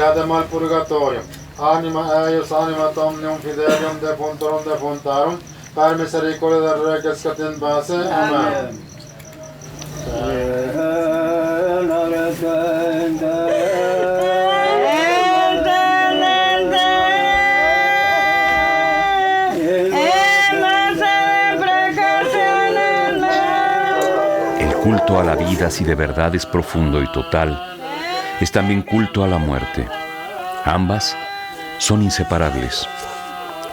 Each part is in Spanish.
iadem al purgatorio. Anima eius animat omnium fidelium defuntorum defuntarum, per misericordia del Rey que escatin base. Amén. El culto a la vida, si de verdad es profundo y total, es también culto a la muerte. Ambas son inseparables.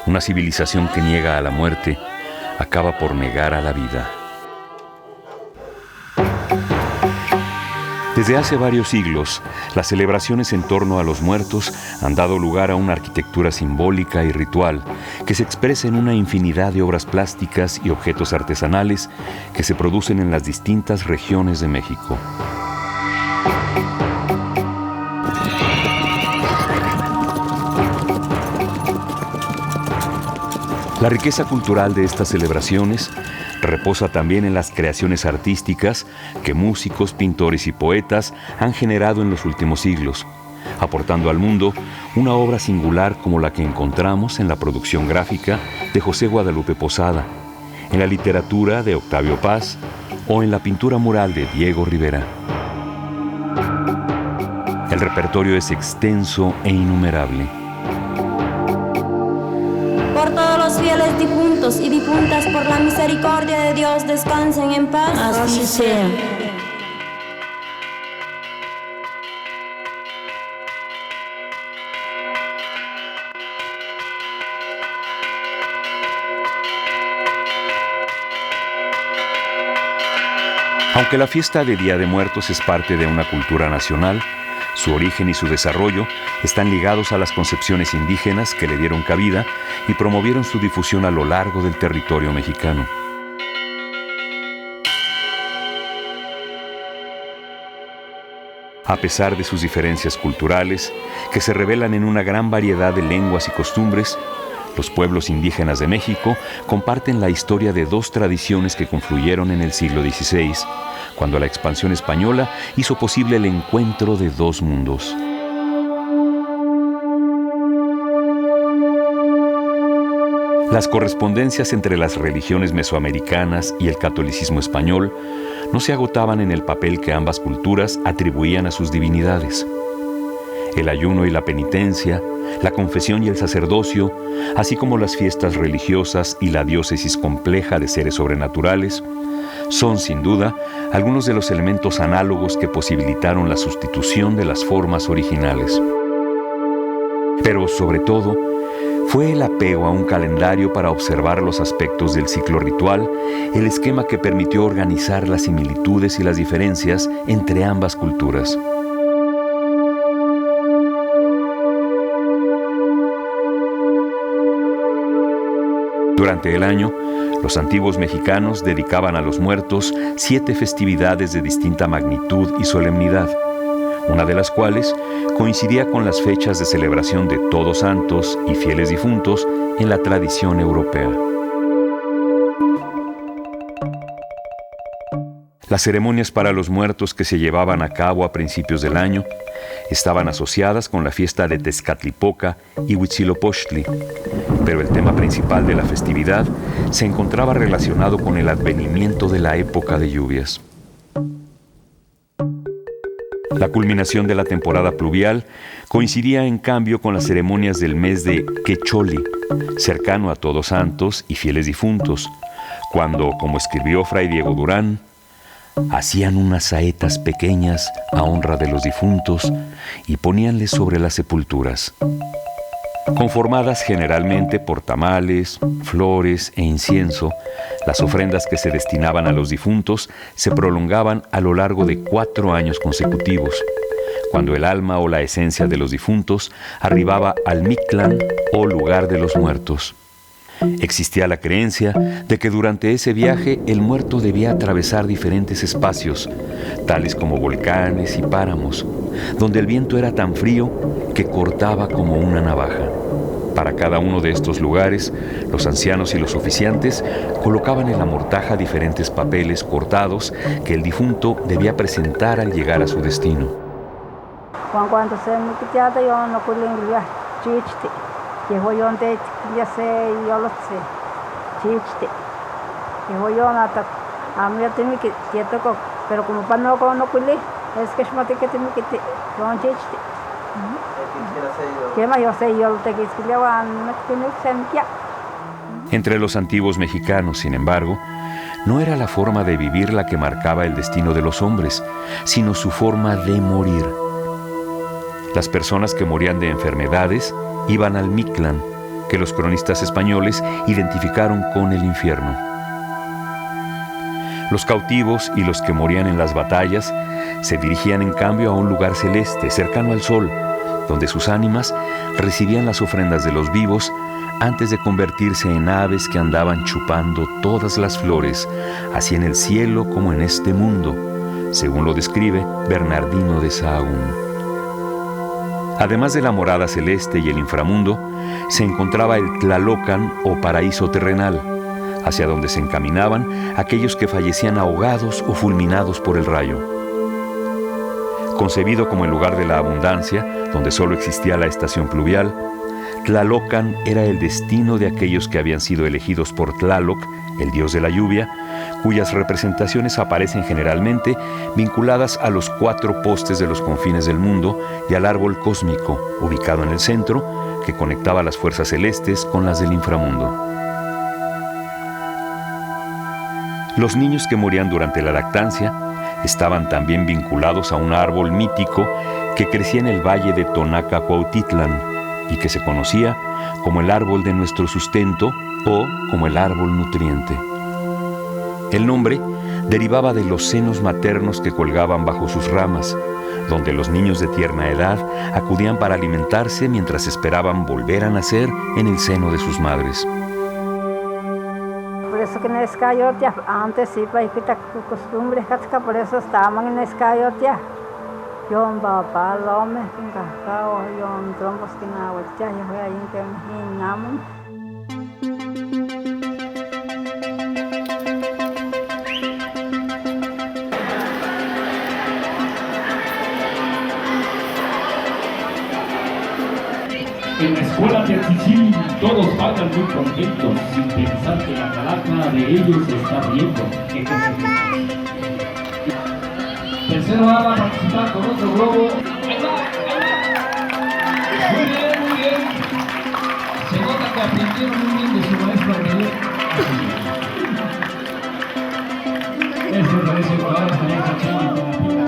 Una civilización que niega a la muerte acaba por negar a la vida. Desde hace varios siglos, las celebraciones en torno a los muertos han dado lugar a una arquitectura simbólica y ritual que se expresa en una infinidad de obras plásticas y objetos artesanales que se producen en las distintas regiones de México. La riqueza cultural de estas celebraciones reposa también en las creaciones artísticas que músicos, pintores y poetas han generado en los últimos siglos, aportando al mundo una obra singular como la que encontramos en la producción gráfica de José Guadalupe Posada, en la literatura de Octavio Paz o en la pintura mural de Diego Rivera. El repertorio es extenso e innumerable. Por todos los fieles difuntos y difuntas, por la misericordia de Dios, descansen en paz. Así sea. Aunque la fiesta de Día de Muertos es parte de una cultura nacional, su origen y su desarrollo están ligados a las concepciones indígenas que le dieron cabida y promovieron su difusión a lo largo del territorio mexicano. A pesar de sus diferencias culturales, que se revelan en una gran variedad de lenguas y costumbres, los pueblos indígenas de México comparten la historia de dos tradiciones que confluyeron en el siglo XVI, cuando la expansión española hizo posible el encuentro de dos mundos. Las correspondencias entre las religiones mesoamericanas y el catolicismo español no se agotaban en el papel que ambas culturas atribuían a sus divinidades. El ayuno y la penitencia, la confesión y el sacerdocio, así como las fiestas religiosas y la diócesis compleja de seres sobrenaturales, son, sin duda, algunos de los elementos análogos que posibilitaron la sustitución de las formas originales. Pero, sobre todo, fue el apego a un calendario para observar los aspectos del ciclo ritual, el esquema que permitió organizar las similitudes y las diferencias entre ambas culturas. Durante el año, los antiguos mexicanos dedicaban a los muertos 7 festividades de distinta magnitud y solemnidad, una de las cuales coincidía con las fechas de celebración de Todos Santos y fieles difuntos en la tradición europea. Las ceremonias para los muertos que se llevaban a cabo a principios del año estaban asociadas con la fiesta de Tezcatlipoca y Huitzilopochtli, pero el tema principal de la festividad se encontraba relacionado con el advenimiento de la época de lluvias. La culminación de la temporada pluvial coincidía en cambio con las ceremonias del mes de Quecholi, cercano a Todos Santos y fieles difuntos, cuando, como escribió Fray Diego Durán, hacían unas saetas pequeñas a honra de los difuntos y poníanles sobre las sepulturas, conformadas generalmente por tamales, flores e incienso. Las ofrendas que se destinaban a los difuntos se prolongaban a lo largo de 4 años consecutivos, cuando el alma o la esencia de los difuntos arribaba al Mictlán o lugar de los muertos. Existía la creencia de que durante ese viaje el muerto debía atravesar diferentes espacios, tales como volcanes y páramos, donde el viento era tan frío que cortaba como una navaja. Para cada uno de estos lugares, los ancianos y los oficiantes colocaban en la mortaja diferentes papeles cortados que el difunto debía presentar al llegar a su destino. cuando se me quitaba yo no culingia chichte que voy donde ya sé yo lo sé chichte que voy yo nata a mí tengo que toco pero como para no culé es que es mate que tengo que con chichte que más yo sé yo lo te que le van no tiene que Entre los antiguos mexicanos, sin embargo, no era la forma de vivir la que marcaba el destino de los hombres, sino su forma de morir. Las personas que morían de enfermedades iban al Mictlán, que los cronistas españoles identificaron con el infierno. Los cautivos y los que morían en las batallas se dirigían en cambio a un lugar celeste, cercano al sol, donde sus ánimas recibían las ofrendas de los vivos antes de convertirse en aves que andaban chupando todas las flores, así en el cielo como en este mundo, según lo describe Bernardino de Sahagún. Además de la morada celeste y el inframundo, se encontraba el Tlalocan o paraíso terrenal, hacia donde se encaminaban aquellos que fallecían ahogados o fulminados por el rayo. Concebido como el lugar de la abundancia, donde solo existía la estación pluvial, Tlalocan era el destino de aquellos que habían sido elegidos por Tlaloc, el dios de la lluvia, cuyas representaciones aparecen generalmente vinculadas a los 4 postes de los confines del mundo y al árbol cósmico, ubicado en el centro, que conectaba las fuerzas celestes con las del inframundo. Los niños que morían durante la lactancia estaban también vinculados a un árbol mítico que crecía en el valle de Tonaca-Cuautitlán y que se conocía como el árbol de nuestro sustento o como el árbol nutriente. El nombre derivaba de los senos maternos que colgaban bajo sus ramas, donde los niños de tierna edad acudían para alimentarse mientras esperaban volver a nacer en el seno de sus madres. Por eso que en Escayotia, antes sí, para quitar costumbres, por eso estaban en Escayotia. Yo un papá, el hombre, que encajado, yo un trombos que en agua, ya voy ahí en que me llaman. En la escuela de Chichín todos vayan muy contentos, sin pensar que la calaca de ellos se está riendo. Tercero va a participar con otro globo. ¡Ahí va! Muy bien, muy bien. Se nota que aprendieron muy bien de su maestro anterior. Eso parece que ahora estaría cachando con la pica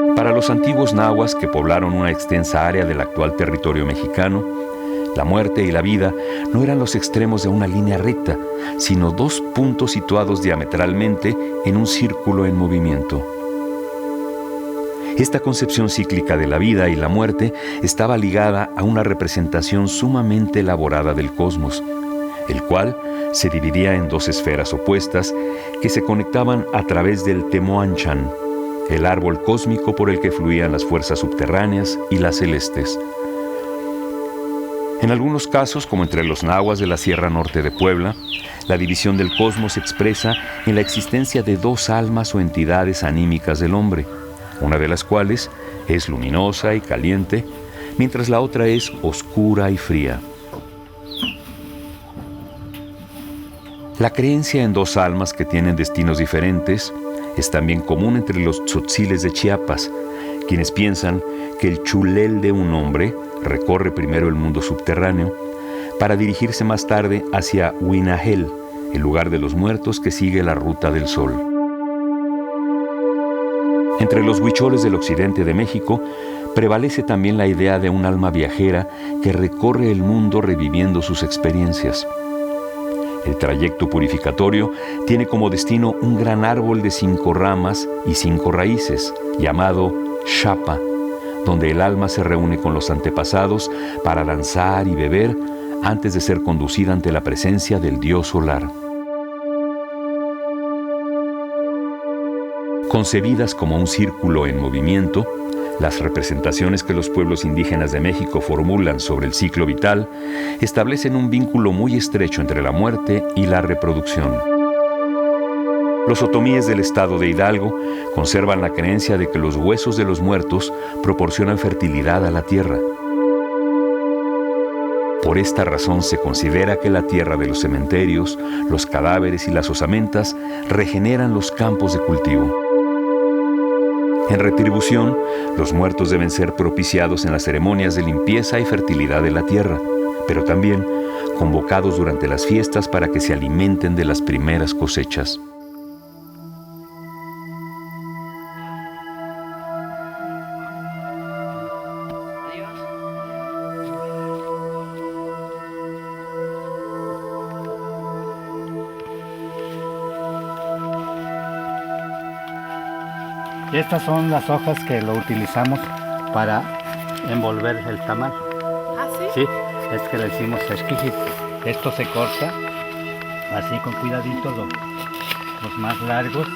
toda. Para los antiguos nahuas que poblaron una extensa área del actual territorio mexicano, la muerte y la vida no eran los extremos de una línea recta, sino 2 puntos situados diametralmente en un círculo en movimiento. Esta concepción cíclica de la vida y la muerte estaba ligada a una representación sumamente elaborada del cosmos, el cual se dividía en 2 esferas opuestas que se conectaban a través del Temoanchan, el árbol cósmico por el que fluían las fuerzas subterráneas y las celestes. En algunos casos, como entre los nahuas de la Sierra Norte de Puebla, la división del cosmos se expresa en la existencia de 2 almas o entidades anímicas del hombre, una de las cuales es luminosa y caliente, mientras la otra es oscura y fría. La creencia en 2 almas que tienen destinos diferentes es también común entre los tzotziles de Chiapas, quienes piensan que el chulel de un hombre recorre primero el mundo subterráneo para dirigirse más tarde hacia Huinahel, el lugar de los muertos que sigue la ruta del sol. Entre los huicholes del occidente de México prevalece también la idea de un alma viajera que recorre el mundo reviviendo sus experiencias. El trayecto purificatorio tiene como destino un gran árbol de 5 ramas y 5 raíces, llamado Xapa, donde el alma se reúne con los antepasados para danzar y beber antes de ser conducida ante la presencia del dios solar. Concebidas como un círculo en movimiento, las representaciones que los pueblos indígenas de México formulan sobre el ciclo vital establecen un vínculo muy estrecho entre la muerte y la reproducción. Los otomíes del estado de Hidalgo conservan la creencia de que los huesos de los muertos proporcionan fertilidad a la tierra. Por esta razón se considera que la tierra de los cementerios, los cadáveres y las osamentas regeneran los campos de cultivo. En retribución, los muertos deben ser propiciados en las ceremonias de limpieza y fertilidad de la tierra, pero también convocados durante las fiestas para que se alimenten de las primeras cosechas. Estas son las hojas que lo utilizamos para envolver el tamal. ¿Ah, sí? Sí, es que le decimos esquijit. Esto se corta así con cuidadito, los más largos.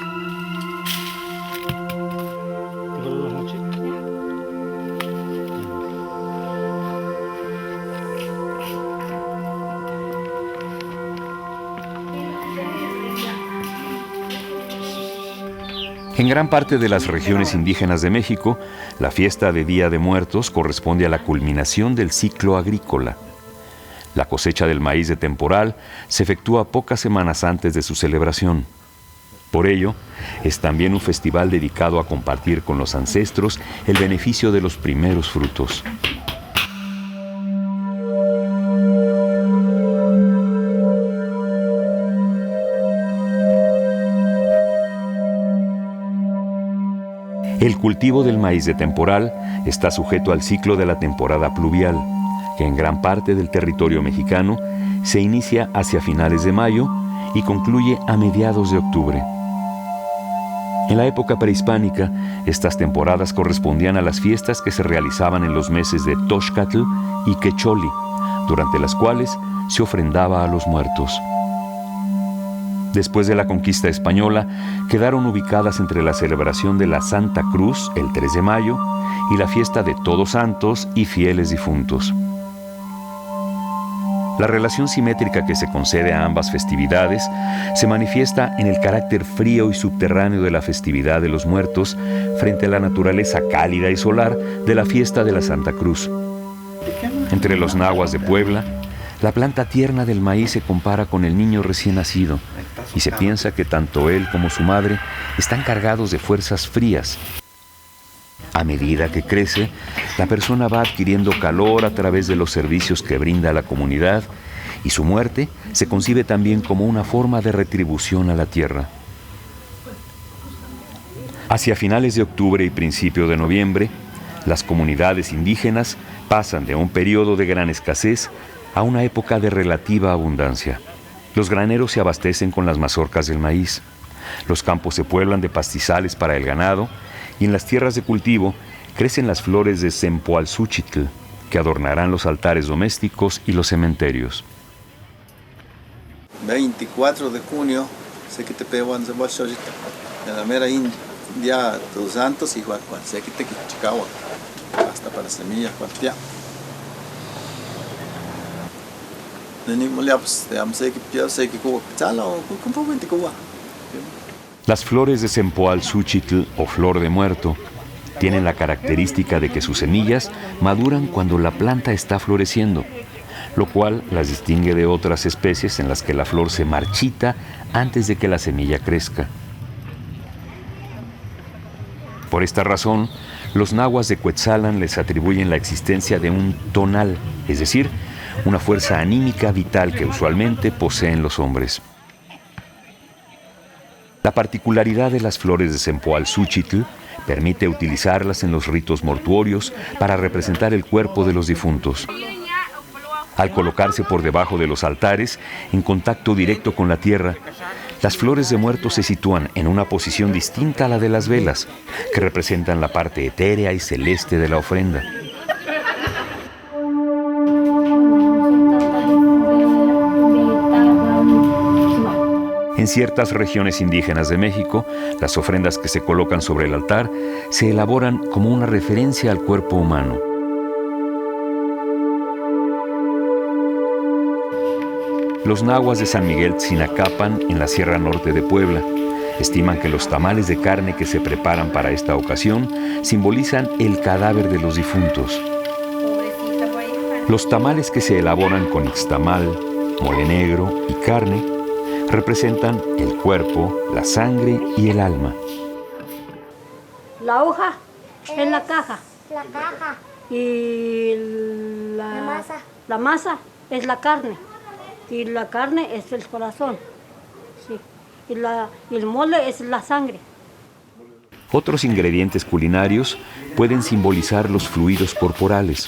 En gran parte de las regiones indígenas de México, la fiesta de Día de Muertos corresponde a la culminación del ciclo agrícola. La cosecha del maíz de temporal se efectúa pocas semanas antes de su celebración. Por ello, es también un festival dedicado a compartir con los ancestros el beneficio de los primeros frutos. El cultivo del maíz de temporal está sujeto al ciclo de la temporada pluvial, que en gran parte del territorio mexicano se inicia hacia finales de mayo y concluye a mediados de octubre. En la época prehispánica, estas temporadas correspondían a las fiestas que se realizaban en los meses de Toxcatl y Quecholi, durante las cuales se ofrendaba a los muertos. Después de la conquista española, quedaron ubicadas entre la celebración de la Santa Cruz, el 3 de mayo, y la fiesta de Todos Santos y Fieles Difuntos. La relación simétrica que se concede a ambas festividades se manifiesta en el carácter frío y subterráneo de la festividad de los muertos frente a la naturaleza cálida y solar de la fiesta de la Santa Cruz. Entre los nahuas de Puebla, la planta tierna del maíz se compara con el niño recién nacido y se piensa que tanto él como su madre están cargados de fuerzas frías. A medida que crece, la persona va adquiriendo calor a través de los servicios que brinda a la comunidad y su muerte se concibe también como una forma de retribución a la tierra. Hacia finales de octubre y principio de noviembre, las comunidades indígenas pasan de un periodo de gran escasez a una época de relativa abundancia. Los graneros se abastecen con las mazorcas del maíz, los campos se pueblan de pastizales para el ganado y en las tierras de cultivo crecen las flores de Cempalzúchitl, que adornarán los altares domésticos y los cementerios. 24 de junio, se que te pegó en la mera India, Todos Santos y Juan, se que te Chicago, hasta para semillas, cuantia. Las flores de Cempalzúchitl o flor de muerto tienen la característica de que sus semillas maduran cuando la planta está floreciendo, lo cual las distingue de otras especies en las que la flor se marchita antes de que la semilla crezca. Por esta razón, los nahuas de Cuetzalan les atribuyen la existencia de un tonal, es decir, una fuerza anímica vital que usualmente poseen los hombres. La particularidad de las flores de Cempalzúchitl permite utilizarlas en los ritos mortuorios para representar el cuerpo de los difuntos. Al colocarse por debajo de los altares, en contacto directo con la tierra, las flores de muerto se sitúan en una posición distinta a la de las velas, que representan la parte etérea y celeste de la ofrenda. En ciertas regiones indígenas de México, las ofrendas que se colocan sobre el altar se elaboran como una referencia al cuerpo humano. Los nahuas de San Miguel Tzinacapan, en la Sierra Norte de Puebla, estiman que los tamales de carne que se preparan para esta ocasión simbolizan el cadáver de los difuntos. Los tamales que se elaboran con ixtamal, mole negro y carne representan el cuerpo, la sangre y el alma. La hoja es la caja. La caja. Y masa. La masa es la carne. Y la carne es el corazón. Sí. Y el mole es la sangre. Otros ingredientes culinarios pueden simbolizar los fluidos corporales,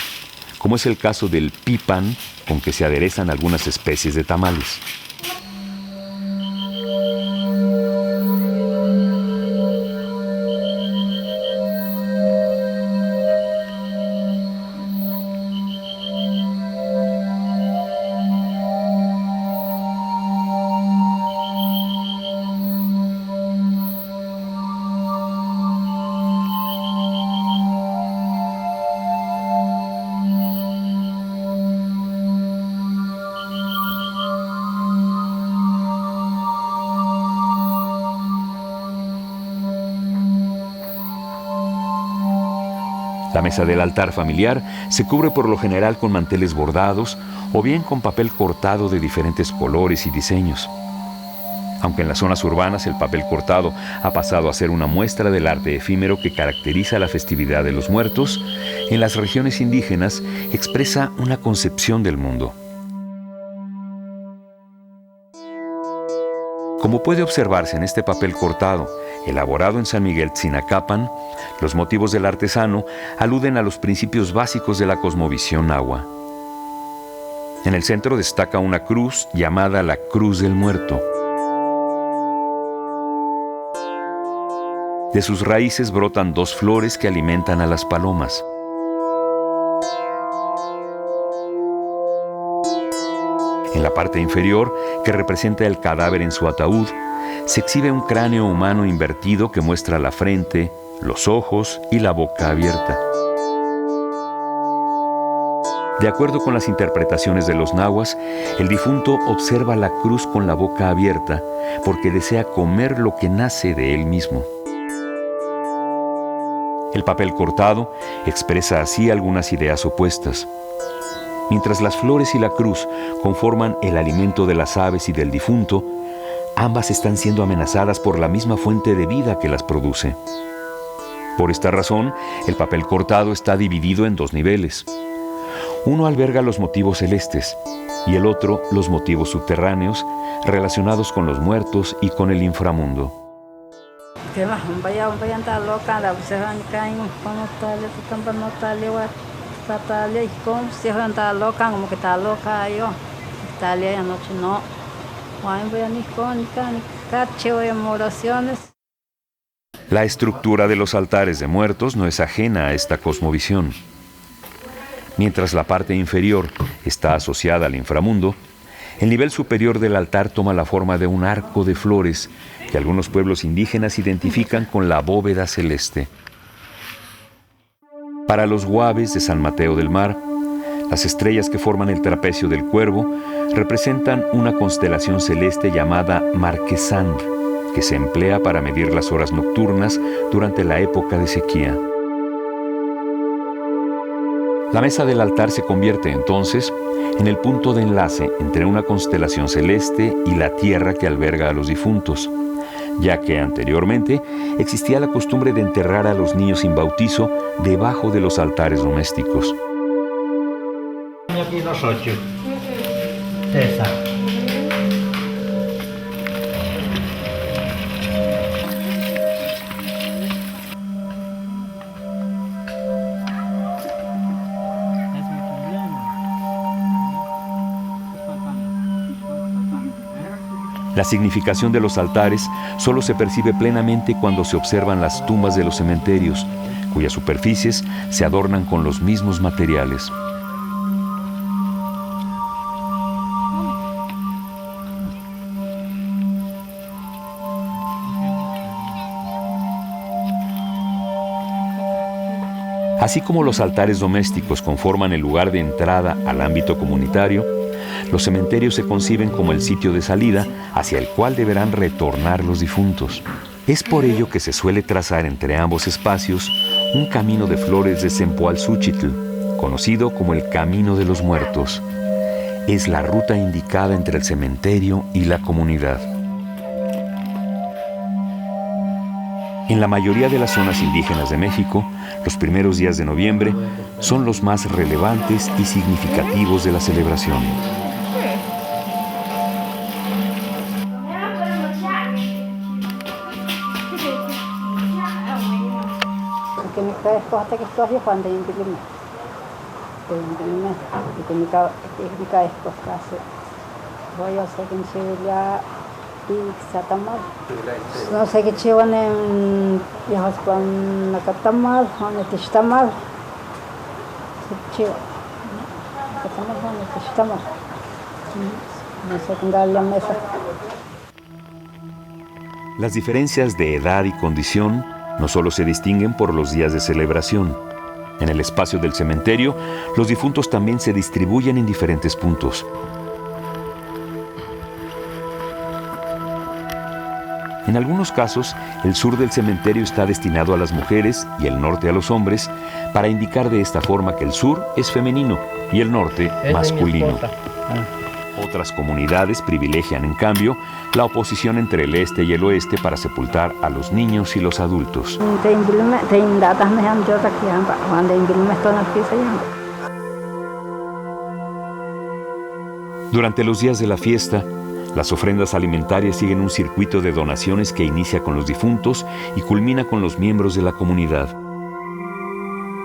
como es el caso del pipan, con que se aderezan algunas especies de tamales. La mesa del altar familiar se cubre por lo general con manteles bordados o bien con papel cortado de diferentes colores y diseños. Aunque en las zonas urbanas el papel cortado ha pasado a ser una muestra del arte efímero que caracteriza la festividad de los muertos, en las regiones indígenas expresa una concepción del mundo. Como puede observarse en este papel cortado, elaborado en San Miguel Tzinacapan, los motivos del artesano aluden a los principios básicos de la cosmovisión nahua. En el centro destaca una cruz llamada la Cruz del Muerto. De sus raíces brotan dos flores que alimentan a las palomas. En la parte inferior, que representa el cadáver en su ataúd, se exhibe un cráneo humano invertido que muestra la frente, los ojos y la boca abierta. De acuerdo con las interpretaciones de los nahuas, el difunto observa la cruz con la boca abierta porque desea comer lo que nace de él mismo. El papel cortado expresa así algunas ideas opuestas. Mientras las flores y la cruz conforman el alimento de las aves y del difunto, ambas están siendo amenazadas por la misma fuente de vida que las produce. Por esta razón, el papel cortado está dividido en dos niveles. Uno alberga los motivos celestes y el otro los motivos subterráneos relacionados con los muertos y con el inframundo. La estructura de los altares de muertos no es ajena a esta cosmovisión. Mientras la parte inferior está asociada al inframundo, el nivel superior del altar toma la forma de un arco de flores que algunos pueblos indígenas identifican con la bóveda celeste. Para los guaves de San Mateo del Mar, las estrellas que forman el trapecio del cuervo representan una constelación celeste llamada Marquesán, que se emplea para medir las horas nocturnas durante la época de sequía. La mesa del altar se convierte entonces en el punto de enlace entre una constelación celeste y la tierra que alberga a los difuntos, ya que anteriormente existía la costumbre de enterrar a los niños sin bautizo debajo de los altares domésticos. Aquí los 8. Esa. La significación de los altares solo se percibe plenamente cuando se observan las tumbas de los cementerios, cuyas superficies se adornan con los mismos materiales. Así como los altares domésticos conforman el lugar de entrada al ámbito comunitario, los cementerios se conciben como el sitio de salida hacia el cual deberán retornar los difuntos. Es por ello que se suele trazar entre ambos espacios un camino de flores de Cempoalzúchitl, conocido como el Camino de los Muertos. Es la ruta indicada entre el cementerio y la comunidad. En la mayoría de las zonas indígenas de México, los primeros días de noviembre son los más relevantes y significativos de la celebración. No sé qué chivan en viejos con la catamal, con el tishtamal. No sé qué darle la mesa. Las diferencias de edad y condición no solo se distinguen por los días de celebración. En el espacio del cementerio, los difuntos también se distribuyen en diferentes puntos. En algunos casos, el sur del cementerio está destinado a las mujeres y el norte a los hombres, para indicar de esta forma que el sur es femenino y el norte masculino. Otras comunidades privilegian, en cambio, la oposición entre el este y el oeste para sepultar a los niños y los adultos. Durante los días de la fiesta, las ofrendas alimentarias siguen un circuito de donaciones que inicia con los difuntos y culmina con los miembros de la comunidad.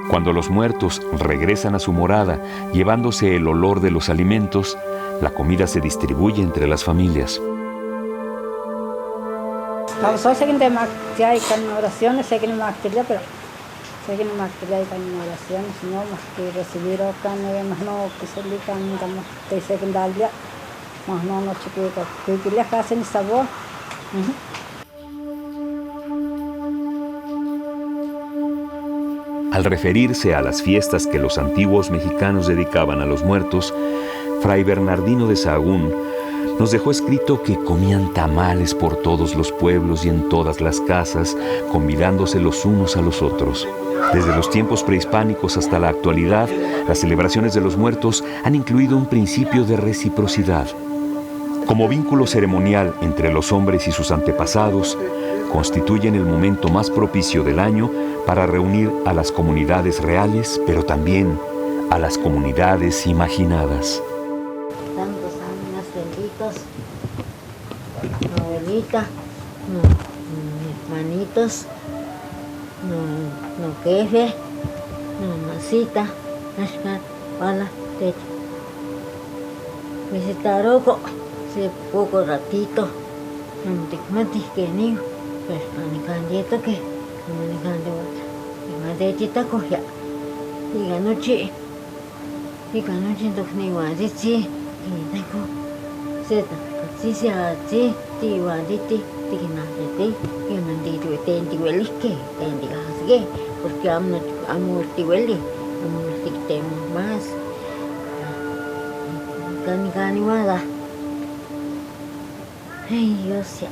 Cuando los muertos regresan a su morada, llevándose el olor de los alimentos, la comida se distribuye entre las familias. Soy seguinte ya hay oraciones, sé que no me actividad, pero sé que no me actividad y oraciones, no más que recibir o más no que se le cantamos te secundaria. Más no chiquita, que le hacen sabor. Al referirse a las fiestas que los antiguos mexicanos dedicaban a los muertos, Fray Bernardino de Sahagún nos dejó escrito que comían tamales por todos los pueblos y en todas las casas, convidándose los unos a los otros. Desde los tiempos prehispánicos hasta la actualidad, las celebraciones de los muertos han incluido un principio de reciprocidad. Como vínculo ceremonial entre los hombres y sus antepasados, constituyen el momento más propicio del año para reunir a las comunidades reales, pero también a las comunidades imaginadas. Tantos años benditos, mi abuelita, mis hermanitos, no jefe, no masita, ashkan, wala, techo. Visitaroco. Hace poco ratito, no te que ni, pues manicandito que, manicando, de chita cogia, y ganoche, ni guaditi, y tengo, seta, si se hace, ti guaditi, tiginajete, que mandito, tenti huelisque, tenti gasgue, porque amo tihueli, amo tictemos más, cani guada. Ay, Dios sea,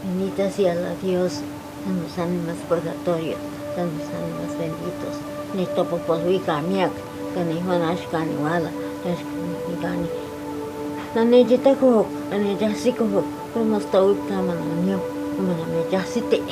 bendita sea la Dios, en los ánimas purgatorios, en los ánimas benditos. Nesto poposvika miak, canijanash caniwala, cani. Nanejita kohok, anejasiko, como está hoy camanonio, como la mejasite.